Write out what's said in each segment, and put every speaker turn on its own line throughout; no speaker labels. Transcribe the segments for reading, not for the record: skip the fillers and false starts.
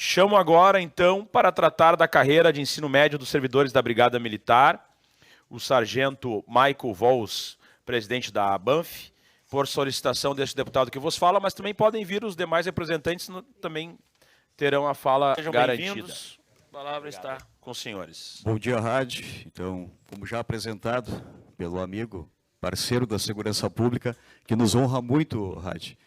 Chamo agora, então, para tratar da carreira de ensino médio dos servidores da Brigada Militar, o sargento Michael Vols, presidente da ABANF, por solicitação deste deputado que vos fala, mas também podem vir os demais representantes, também terão a fala
Sejam
garantida.
A palavra está
com os senhores.
Bom dia, Rádio. Então, como já apresentado pelo amigo, parceiro da Segurança Pública, que nos honra muito, Rádio.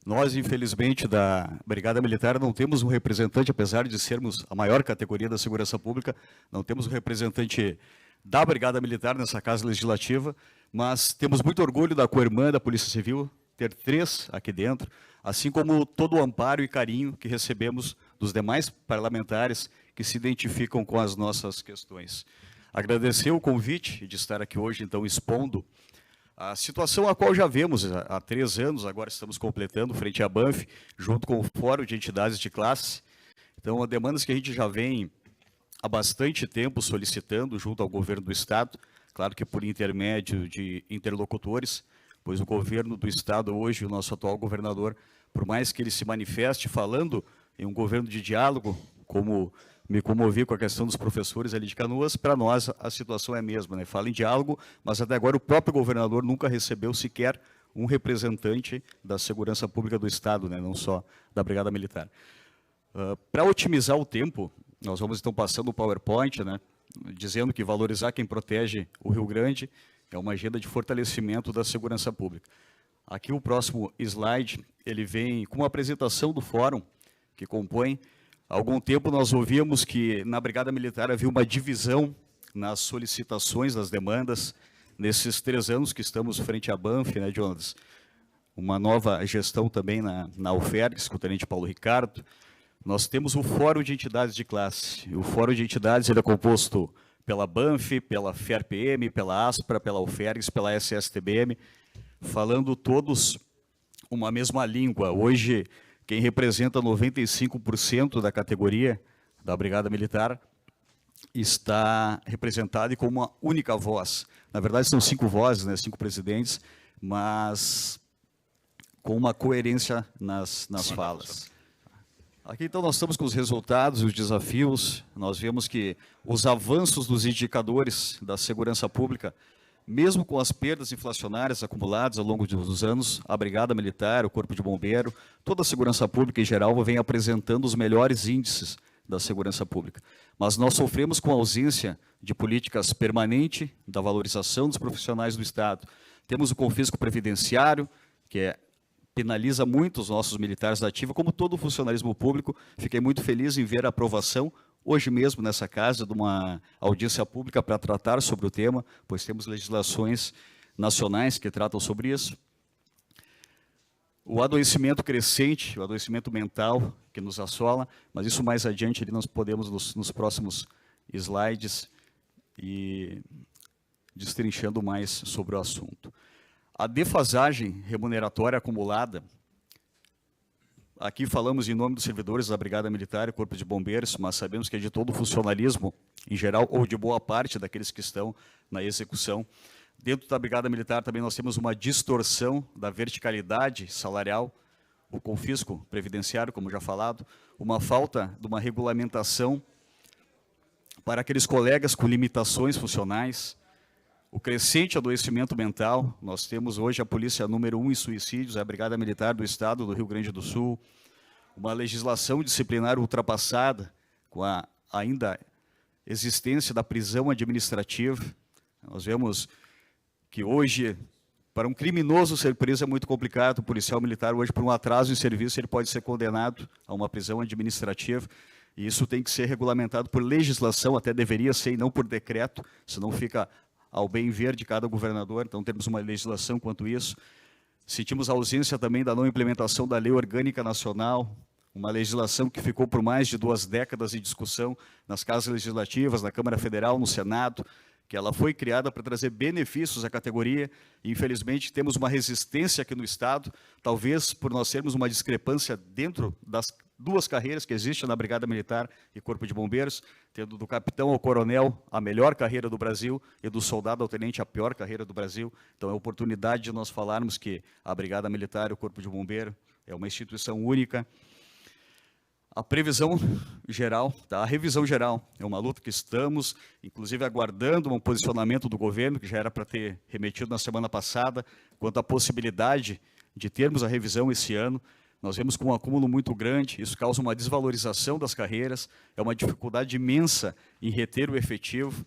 Nós, infelizmente, da Brigada Militar, não temos um representante, apesar de sermos a maior categoria da Segurança Pública, não temos um representante da Brigada Militar nessa Casa Legislativa, mas temos muito orgulho da co-irmã da Polícia Civil, ter 3 aqui dentro, assim como todo o amparo e carinho que recebemos dos demais parlamentares que se identificam com as nossas questões. Agradecer o convite de estar aqui hoje, então, expondo a situação a qual já vemos há 3 anos, agora estamos completando, frente à ABANF, junto com o Fórum de Entidades de Classe. Então, demandas que a gente já vem há bastante tempo solicitando junto ao governo do Estado, claro que por intermédio de interlocutores, pois o governo do Estado hoje, o nosso atual governador, por mais que ele se manifeste falando em um governo de diálogo, como me comovi com a questão dos professores ali de Canoas, para nós a situação é a mesma, né? Fala em diálogo, mas até agora o próprio governador nunca recebeu sequer um representante da Segurança Pública do Estado, né? Não só da Brigada Militar. Para otimizar o tempo, nós vamos então passando o PowerPoint, né? Dizendo que valorizar quem protege o Rio Grande é uma agenda de fortalecimento da segurança pública. Aqui o próximo slide, ele vem com uma apresentação do fórum que compõe. Há algum tempo nós ouvíamos que na Brigada Militar havia uma divisão nas solicitações, das demandas, nesses 3 anos que estamos frente à BANF, né, Jonas? Uma nova gestão também na UFERGS, com o tenente Paulo Ricardo. Nós temos o Fórum de Entidades de Classe. O Fórum de Entidades ele é composto pela BANF, pela FERPM, pela ASPRA, pela UFERGS, pela SSTBM, falando todos uma mesma língua. Hoje, quem representa 95% da categoria da Brigada Militar está representado e com uma única voz. Na verdade, são 5 vozes, né, 5 presidentes, mas com uma coerência nas falas. Aqui, então, nós estamos com os resultados e os desafios. Nós vemos que os avanços dos indicadores da segurança pública, mesmo com as perdas inflacionárias acumuladas ao longo dos anos, a Brigada Militar, o Corpo de Bombeiro, toda a segurança pública em geral vem apresentando os melhores índices da segurança pública. Mas nós sofremos com a ausência de políticas permanentes da valorização dos profissionais do Estado. Temos o confisco previdenciário, que penaliza muito os nossos militares da ativa, como todo o funcionalismo público. Fiquei muito feliz em ver a aprovação hoje mesmo nessa casa de uma audiência pública para tratar sobre o tema, pois temos legislações nacionais que tratam sobre isso. O adoecimento crescente, o adoecimento mental que nos assola, mas isso mais adiante ali nós podemos nos próximos slides ir destrinchando mais sobre o assunto. A defasagem remuneratória acumulada, aqui falamos em nome dos servidores da Brigada Militar e Corpo de Bombeiros, mas sabemos que é de todo o funcionalismo, em geral, ou de boa parte daqueles que estão na execução. Dentro da Brigada Militar também nós temos uma distorção da verticalidade salarial, o confisco previdenciário, como já falado, uma falta de uma regulamentação para aqueles colegas com limitações funcionais, o crescente adoecimento mental. Nós temos hoje a polícia número 1 em suicídios, a Brigada Militar do Estado do Rio Grande do Sul, uma legislação disciplinar ultrapassada, com a ainda existência da prisão administrativa. Nós vemos que hoje, para um criminoso ser preso é muito complicado. O policial militar hoje, por um atraso em serviço, ele pode ser condenado a uma prisão administrativa, e isso tem que ser regulamentado por legislação, até deveria ser, e não por decreto, senão fica ao bem ver de cada governador. Então temos uma legislação quanto isso. Sentimos a ausência também da não implementação da Lei Orgânica Nacional, uma legislação que ficou por mais de 2 décadas em discussão nas casas legislativas, na Câmara Federal, no Senado, que ela foi criada para trazer benefícios à categoria, e infelizmente temos uma resistência aqui no Estado, talvez por nós termos uma discrepância dentro das 2 carreiras que existem na Brigada Militar e Corpo de Bombeiros, tendo do capitão ao coronel a melhor carreira do Brasil e do soldado ao tenente a pior carreira do Brasil. Então é a oportunidade de nós falarmos que a Brigada Militar e o Corpo de Bombeiro é uma instituição única. A previsão geral, tá? A revisão geral é uma luta que estamos, inclusive, aguardando um posicionamento do governo, que já era para ter remetido na semana passada, quanto à possibilidade de termos a revisão esse ano. Nós vemos com um acúmulo muito grande, isso causa uma desvalorização das carreiras, é uma dificuldade imensa em reter o efetivo.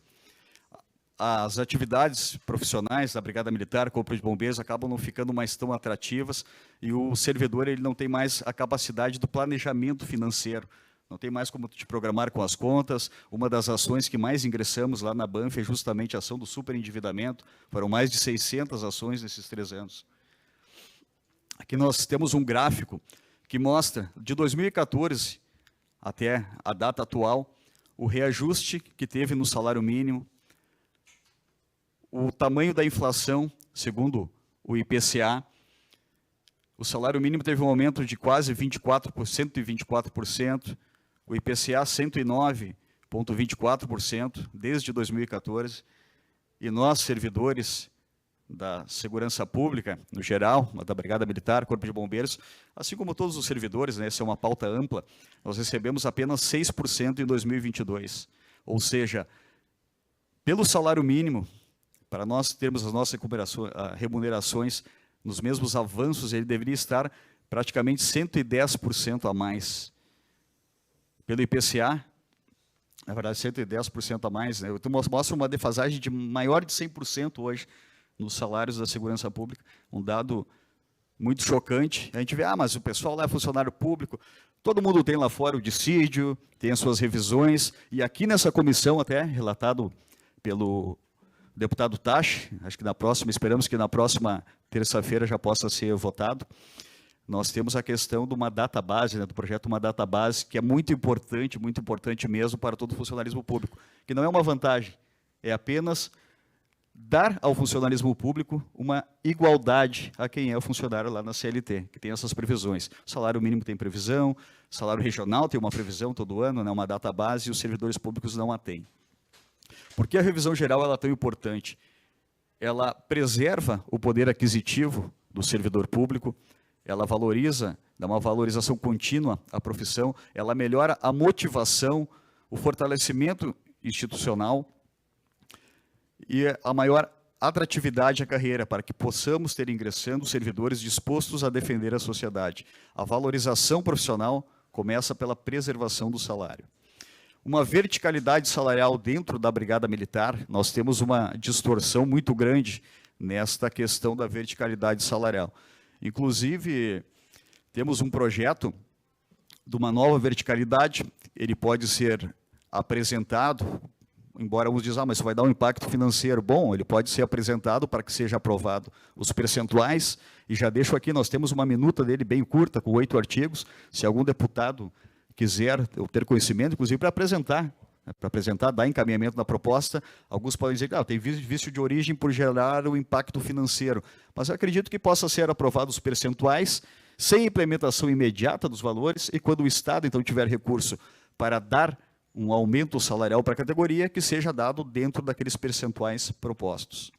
As atividades profissionais da Brigada Militar, Corpo de Bombeiros, acabam não ficando mais tão atrativas e o servidor ele não tem mais a capacidade do planejamento financeiro, não tem mais como te programar com as contas. Uma das ações que mais ingressamos lá na Banff é justamente a ação do superendividamento, foram mais de 600 ações nesses 3 anos. Aqui nós temos um gráfico que mostra, de 2014 até a data atual, o reajuste que teve no salário mínimo, o tamanho da inflação, segundo o IPCA. O salário mínimo teve um aumento de quase 124%, o IPCA 109,24% desde 2014, e nós, servidores da segurança pública, no geral, da Brigada Militar, Corpo de Bombeiros, assim como todos os servidores, né, essa é uma pauta ampla, nós recebemos apenas 6% em 2022, ou seja, pelo salário mínimo, para nós termos as nossas remunerações nos mesmos avanços, ele deveria estar praticamente 110% a mais. Pelo IPCA, na verdade, 110% a mais, né? Então, mostra uma defasagem de maior de 100% hoje nos salários da segurança pública, um dado muito chocante. A gente vê, mas o pessoal lá é funcionário público, todo mundo tem lá fora o dissídio, tem as suas revisões, e aqui nessa comissão, até relatado pelo deputado Tachi, acho que esperamos que na próxima terça-feira já possa ser votado, nós temos a questão de uma database, né, do projeto Uma Database, que é muito importante mesmo para todo o funcionalismo público, que não é uma vantagem, é apenas dar ao funcionalismo público uma igualdade a quem é o funcionário lá na CLT, que tem essas previsões. O salário mínimo tem previsão, salário regional tem uma previsão todo ano, né, uma database, e os servidores públicos não a têm. Por que a revisão geral ela é tão importante? Ela preserva o poder aquisitivo do servidor público, ela valoriza, dá uma valorização contínua à profissão, ela melhora a motivação, o fortalecimento institucional e a maior atratividade à carreira, para que possamos ter ingressando servidores dispostos a defender a sociedade. A valorização profissional começa pela preservação do salário. Uma verticalidade salarial dentro da Brigada Militar, nós temos uma distorção muito grande nesta questão da verticalidade salarial. Inclusive, temos um projeto de uma nova verticalidade, ele pode ser apresentado, embora uns dizem, mas isso vai dar um impacto financeiro. Bom, ele pode ser apresentado para que seja aprovado os percentuais, e já deixo aqui, nós temos uma minuta dele bem curta, com 8 artigos, se algum deputado quiser ter conhecimento, inclusive para apresentar, dar encaminhamento na proposta. Alguns podem dizer que tem vício de origem por gerar o impacto financeiro, mas eu acredito que possa ser aprovado os percentuais, sem implementação imediata dos valores, e quando o Estado, então, tiver recurso para dar um aumento salarial para a categoria, que seja dado dentro daqueles percentuais propostos.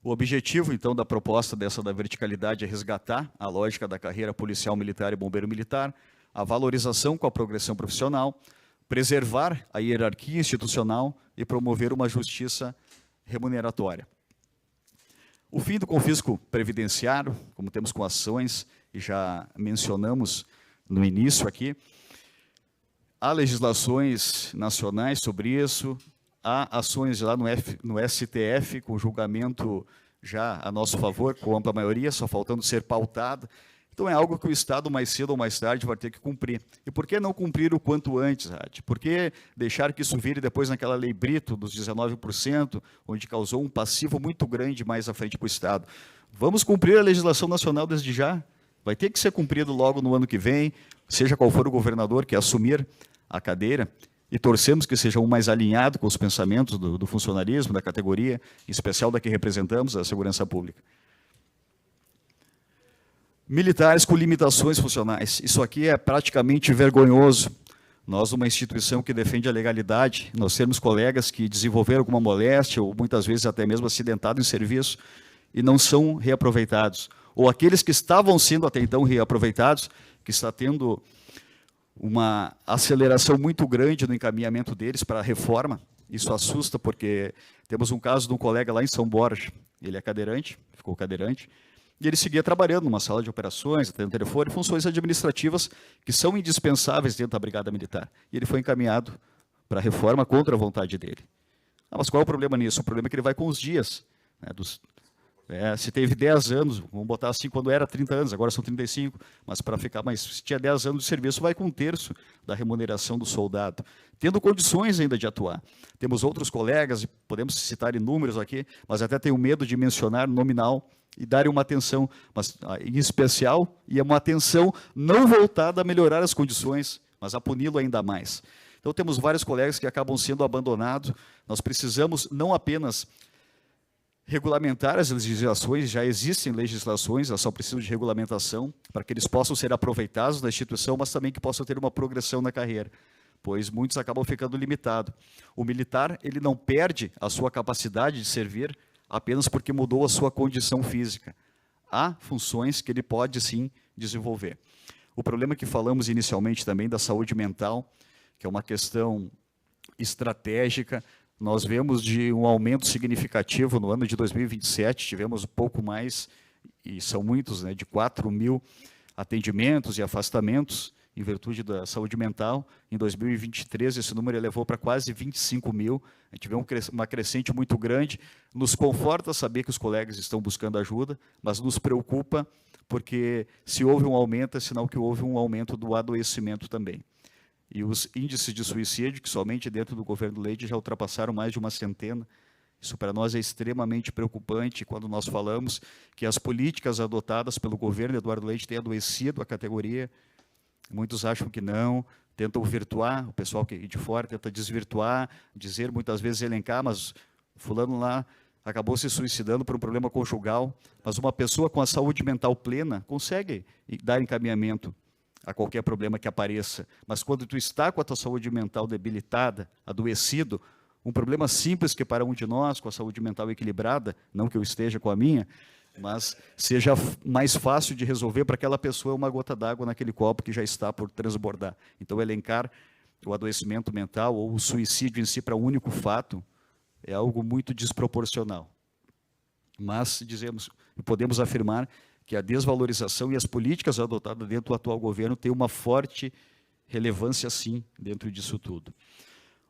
O objetivo, então, da proposta da verticalidade é resgatar a lógica da carreira policial militar e bombeiro militar, a valorização com a progressão profissional, preservar a hierarquia institucional e promover uma justiça remuneratória. O fim do confisco previdenciário, como temos com ações, e já mencionamos no início aqui, há legislações nacionais sobre isso, há ações lá no STF, com julgamento já a nosso favor, com ampla maioria, só faltando ser pautada. Então, é algo que o Estado, mais cedo ou mais tarde, vai ter que cumprir. E por que não cumprir o quanto antes, Rádio? Por que deixar que isso vire depois naquela lei Brito, dos 19%, onde causou um passivo muito grande mais à frente para o Estado? Vamos cumprir a legislação nacional desde já. Vai ter que ser cumprido logo no ano que vem, seja qual for o governador que assumir a cadeira, e torcemos que seja um mais alinhado com os pensamentos do funcionalismo, da categoria, em especial da que representamos, a segurança pública. Militares com limitações funcionais. Isso aqui é praticamente vergonhoso. Nós, uma instituição que defende a legalidade, nós temos colegas que desenvolveram alguma moléstia, ou muitas vezes até mesmo acidentado em serviço, e não são reaproveitados. Ou aqueles que estavam sendo até então reaproveitados, que está tendo uma aceleração muito grande no encaminhamento deles para a reforma. Isso assusta, porque temos um caso de um colega lá em São Borja, ele é cadeirante, ficou cadeirante, e ele seguia trabalhando numa sala de operações, atendendo telefone, funções administrativas que são indispensáveis dentro da Brigada Militar. E ele foi encaminhado para a reforma contra a vontade dele. Mas qual é o problema nisso? O problema é que ele vai com os dias. Né, se teve 10 anos, vamos botar assim, quando era 30 anos, agora são 35, mas para ficar mais, se tinha 10 anos de serviço, vai com 1/3 da remuneração do soldado, tendo condições ainda de atuar. Temos outros colegas, e podemos citar inúmeros aqui, mas até tenho medo de mencionar nominal e darem uma atenção, mas em especial, e é uma atenção não voltada a melhorar as condições, mas a puni-lo ainda mais. Então temos vários colegas que acabam sendo abandonados, nós precisamos não apenas regulamentar as legislações, já existem legislações, elas só precisam de regulamentação para que eles possam ser aproveitados na instituição, mas também que possam ter uma progressão na carreira, pois muitos acabam ficando limitados. O militar, ele não perde a sua capacidade de servir apenas porque mudou a sua condição física. Há funções que ele pode, sim, desenvolver. O problema que falamos inicialmente também da saúde mental, que é uma questão estratégica, nós vemos de um aumento significativo no ano de 2027, tivemos um pouco mais, e são muitos, né, de 4.000 atendimentos e afastamentos em virtude da saúde mental. Em 2023, esse número elevou para quase 25.000, a gente vê uma crescente muito grande. Nos conforta saber que os colegas estão buscando ajuda, mas nos preocupa porque se houve um aumento, é sinal que houve um aumento do adoecimento também. E os índices de suicídio, que somente dentro do governo Leite já ultrapassaram mais de uma centena, isso para nós é extremamente preocupante quando nós falamos que as políticas adotadas pelo governo Eduardo Leite têm adoecido a categoria. Muitos acham que não, tentam virtuar, o pessoal que de fora tenta desvirtuar, dizer muitas vezes elencar, mas fulano lá acabou se suicidando por um problema conjugal, mas uma pessoa com a saúde mental plena consegue dar encaminhamento a qualquer problema que apareça, mas quando tu está com a tua saúde mental debilitada, adoecido, um problema simples que para um de nós, com a saúde mental equilibrada, não que eu esteja com a minha, mas seja mais fácil de resolver para aquela pessoa uma gota d'água naquele copo que já está por transbordar. Então, elencar o adoecimento mental ou o suicídio em si para um único fato é algo muito desproporcional. Mas podemos afirmar que a desvalorização e as políticas adotadas dentro do atual governo têm uma forte relevância, sim, dentro disso tudo.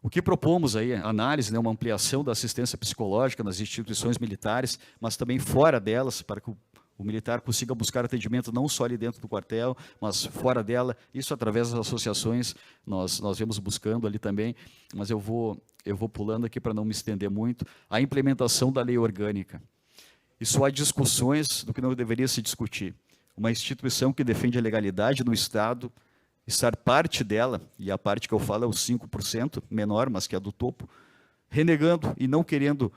O que propomos aí, análise, né, uma ampliação da assistência psicológica nas instituições militares, mas também fora delas, para que o militar consiga buscar atendimento não só ali dentro do quartel, mas fora dela, isso através das associações, nós vemos buscando ali também, mas eu vou pulando aqui para não me estender muito, a implementação da lei orgânica. Isso há discussões do que não deveria se discutir. Uma instituição que defende a legalidade no Estado, estar parte dela, e a parte que eu falo é os 5%, menor, mas que é do topo, renegando e não querendo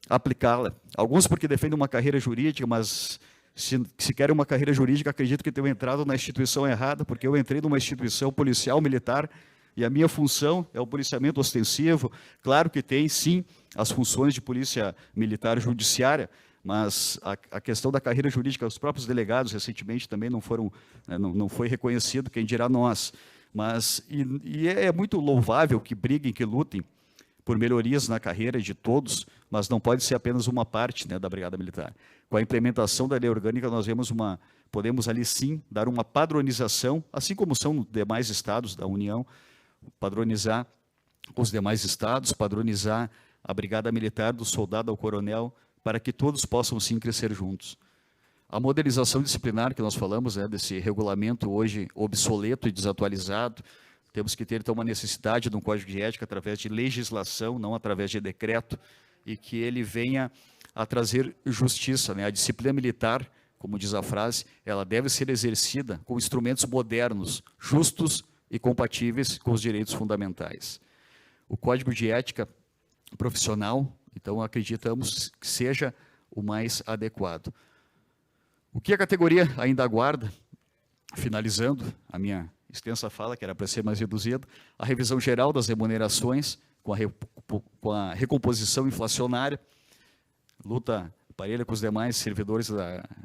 aplicá-la. Alguns porque defendem uma carreira jurídica, mas se querem uma carreira jurídica, acredito que tenham entrado na instituição errada, porque eu entrei numa instituição policial militar, e a minha função é o policiamento ostensivo. Claro que tem, sim, as funções de polícia militar judiciária, mas a questão da carreira jurídica, os próprios delegados recentemente também não foi reconhecido, quem dirá nós. Mas é muito louvável que briguem, que lutem por melhorias na carreira de todos, mas não pode ser apenas uma parte, né, da Brigada Militar. Com a implementação da lei orgânica, nós podemos ali sim dar uma padronização, assim como são nos demais estados da União, padronizar os demais estados, padronizar a Brigada Militar, do soldado ao coronel, para que todos possam, sim, crescer juntos. A modelização disciplinar que nós falamos, desse regulamento hoje obsoleto e desatualizado, temos que ter, então, uma necessidade de um código de ética através de legislação, não através de decreto, e que ele venha a trazer justiça, né? A disciplina militar, como diz a frase, ela deve ser exercida com instrumentos modernos, justos e compatíveis com os direitos fundamentais. O código de ética profissional, então, acreditamos que seja o mais adequado. O que a categoria ainda aguarda, finalizando a minha extensa fala, que era para ser mais reduzida, a revisão geral das remunerações, com a recomposição inflacionária, luta parelha com os demais servidores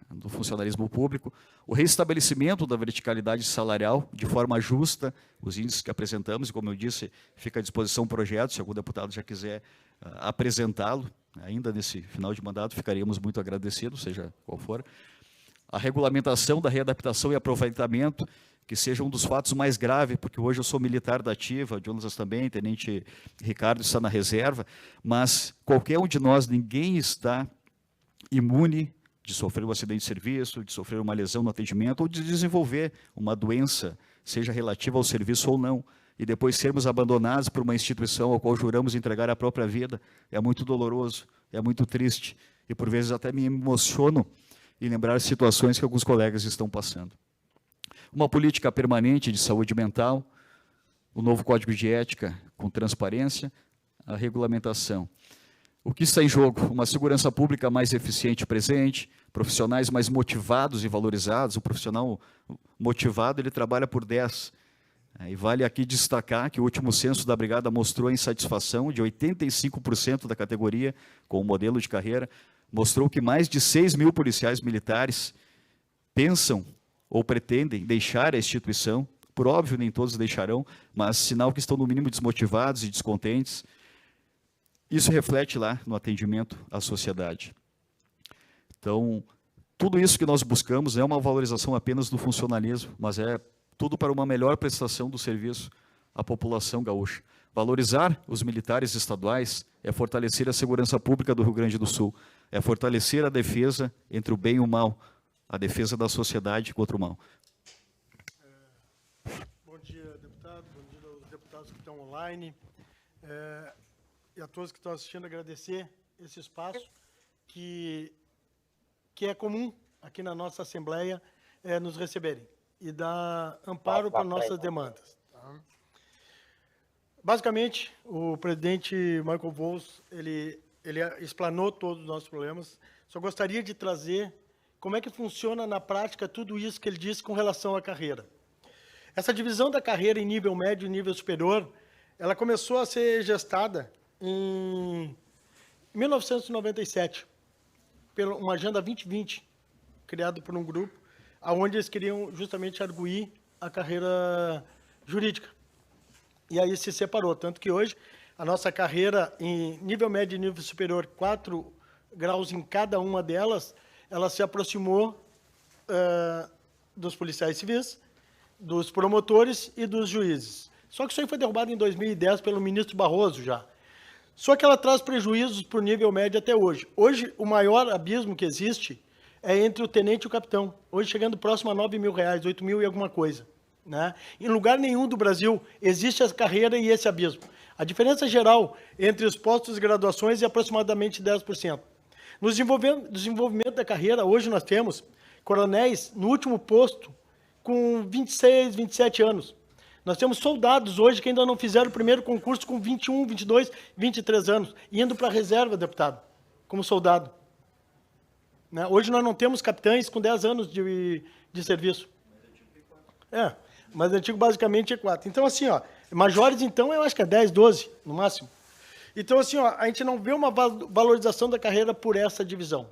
do funcionalismo público, o restabelecimento da verticalidade salarial de forma justa, os índices que apresentamos, e como eu disse, fica à disposição o projeto, se algum deputado já quiser apresentá-lo, ainda nesse final de mandato, ficaríamos muito agradecidos, seja qual for. A regulamentação da readaptação e aproveitamento, que seja um dos fatos mais graves, porque hoje eu sou militar da ativa, Jonas também, Tenente Ricardo está na reserva, mas qualquer um de nós, ninguém está imune de sofrer um acidente de serviço, de sofrer uma lesão no atendimento, ou de desenvolver uma doença, seja relativa ao serviço ou não, e depois sermos abandonados por uma instituição ao qual juramos entregar a própria vida. É muito doloroso, é muito triste, e por vezes até me emociono em lembrar situações que alguns colegas estão passando. Uma política permanente de saúde mental, o novo código de ética com transparência, a regulamentação. O que está em jogo? Uma segurança pública mais eficiente e presente, profissionais mais motivados e valorizados. O profissional motivado, ele trabalha por 10. E vale aqui destacar que o último censo da Brigada mostrou a insatisfação de 85% da categoria com o modelo de carreira, mostrou que mais de 6 mil policiais militares pensam ou pretendem deixar a instituição. Por óbvio, nem todos deixarão, mas sinal que estão no mínimo desmotivados e descontentes. Isso reflete lá no atendimento à sociedade. Então, tudo isso que nós buscamos é uma valorização apenas do funcionalismo, mas é tudo para uma melhor prestação do serviço à população gaúcha. Valorizar os militares estaduais é fortalecer a segurança pública do Rio Grande do Sul, é fortalecer a defesa entre o bem e o mal, a defesa da sociedade contra o mal.
Bom dia, deputado. Bom dia aos deputados que estão online. E a todos que estão assistindo, agradecer esse espaço que é comum aqui na nossa Assembleia nos receberem e dar amparo para nossas demandas. Tá? Basicamente, o presidente Michael Volz, ele explanou todos os nossos problemas. Só gostaria de trazer como é que funciona na prática tudo isso que ele disse com relação à carreira. Essa divisão da carreira em nível médio e nível superior, ela começou a ser gestada em 1997, pela uma Agenda 2020, criada por um grupo, onde eles queriam justamente arguir a carreira jurídica. E aí se separou, tanto que hoje a nossa carreira em nível médio e nível superior, 4 graus em cada uma delas, ela se aproximou dos policiais civis, dos promotores e dos juízes. Só que isso aí foi derrubado em 2010 pelo ministro Barroso já. Só que ela traz prejuízos para o nível médio até hoje. Hoje, o maior abismo que existe é entre o tenente e o capitão. Hoje, chegando próximo a R$9.000, 8 mil e alguma coisa. Né? Em lugar nenhum do Brasil existe essa carreira e esse abismo. A diferença geral entre os postos de graduações é aproximadamente 10%. No desenvolvimento da carreira, hoje nós temos coronéis no último posto com 26, 27 anos. Nós temos soldados hoje que ainda não fizeram o primeiro concurso com 21, 22, 23 anos, indo para a reserva, deputado, como soldado. Né? Hoje nós não temos capitães com 10 anos de serviço. Mas antigo basicamente é 4. Então, assim, ó, majores, então, eu acho que é 10, 12, no máximo. Então, assim, ó, a gente não vê uma valorização da carreira por essa divisão.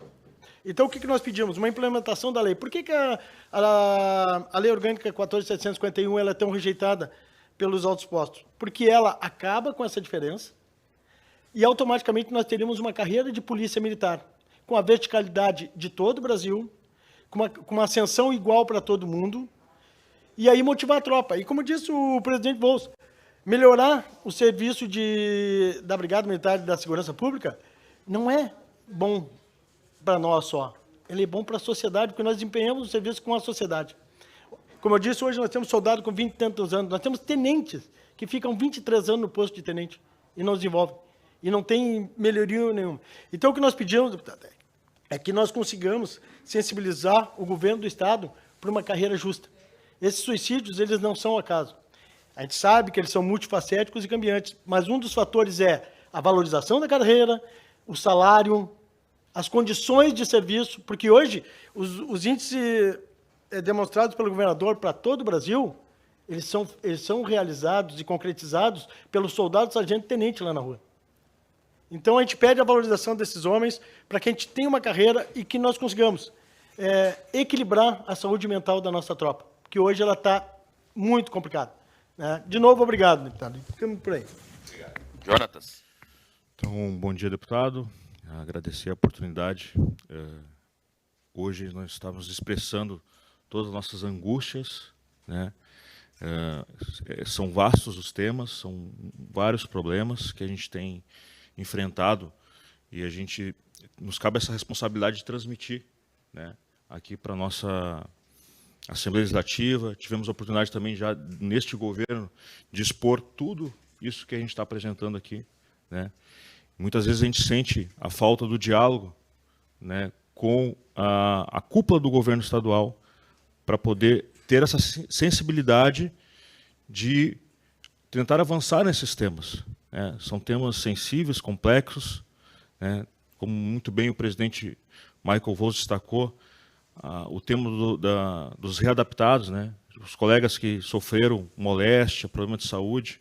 Então, o que nós pedimos? Uma implementação da lei. Por que a Lei Orgânica 14.751 ela é tão rejeitada pelos altos postos? Porque ela acaba com essa diferença e, automaticamente, nós teríamos uma carreira de polícia militar com a verticalidade de todo o Brasil, com uma ascensão igual para todo mundo, e aí motivar a tropa. E, como disse o presidente Volz, melhorar o serviço da Brigada Militar e da Segurança Pública não é bom para nós só. Ele é bom para a sociedade, porque nós desempenhamos o serviço com a sociedade. Como eu disse, hoje nós temos soldados com 20 e tantos anos, nós temos tenentes que ficam 23 anos no posto de tenente e não desenvolvem. E não tem melhoria nenhuma. Então, o que nós pedimos, deputado, é que nós consigamos sensibilizar o governo do Estado para uma carreira justa. Esses suicídios, eles não são acaso. A gente sabe que eles são multifacéticos e cambiantes, mas um dos fatores é a valorização da carreira, o salário, as condições de serviço, porque hoje os índices demonstrados pelo governador para todo o Brasil, eles são realizados e concretizados pelos soldados, sargento e tenente lá na rua. Então, a gente pede a valorização desses homens para que a gente tenha uma carreira e que nós consigamos equilibrar a saúde mental da nossa tropa, que hoje ela está muito complicada, né? De novo, obrigado, deputado. Ficamos por aí.
Obrigado. Jonatas.
Então, bom dia, deputado. Agradecer a oportunidade. Hoje nós estamos expressando todas as nossas angústias, né? São vastos os temas, são vários problemas que a gente tem enfrentado e nos cabe essa responsabilidade de transmitir, né, aqui para a nossa Assembleia Legislativa. Tivemos a oportunidade também já neste governo de expor tudo isso que a gente está apresentando aqui, né? Muitas vezes a gente sente a falta do diálogo, né, com a cúpula do governo estadual para poder ter essa sensibilidade de tentar avançar nesses temas, né? São temas sensíveis, complexos, né? Como muito bem o presidente Michael Volz destacou, o tema dos readaptados, né? Os colegas que sofreram moléstia, problema de saúde,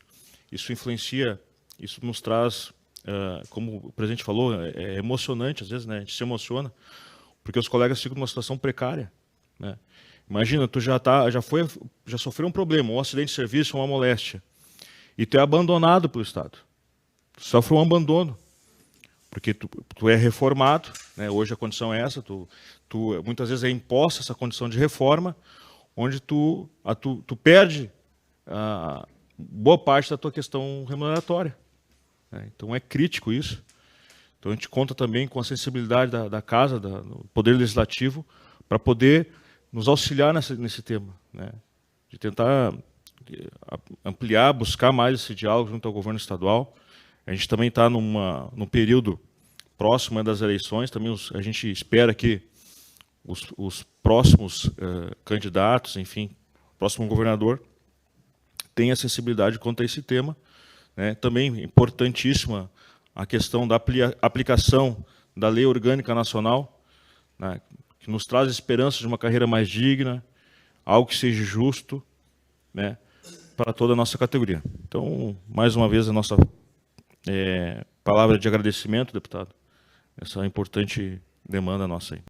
isso influencia, isso nos traz, como o presidente falou, é emocionante às vezes, né? A gente se emociona, porque os colegas ficam numa situação precária, né? Imagina, tu já sofreu um problema, um acidente de serviço, uma moléstia, e tu é abandonado pelo Estado. Tu sofre um abandono, porque tu é reformado, né? Hoje a condição é essa, muitas vezes é imposta essa condição de reforma, onde tu perde boa parte da tua questão remuneratória, né? Então é crítico isso. Então a gente conta também com a sensibilidade da Casa, do Poder Legislativo, para poder nos auxiliar nesse tema, né? De tentar ampliar, buscar mais esse diálogo junto ao governo estadual. A gente também está num período próximo das eleições, também a gente espera que os próximos candidatos, enfim, próximo governador, tenha sensibilidade quanto a esse tema, né? Também importantíssima a questão da aplicação da Lei Orgânica Nacional, né, que nos traz esperança de uma carreira mais digna, algo que seja justo, né, para toda a nossa categoria. Então, mais uma vez, a nossa palavra de agradecimento, deputado, essa importante demanda nossa aí.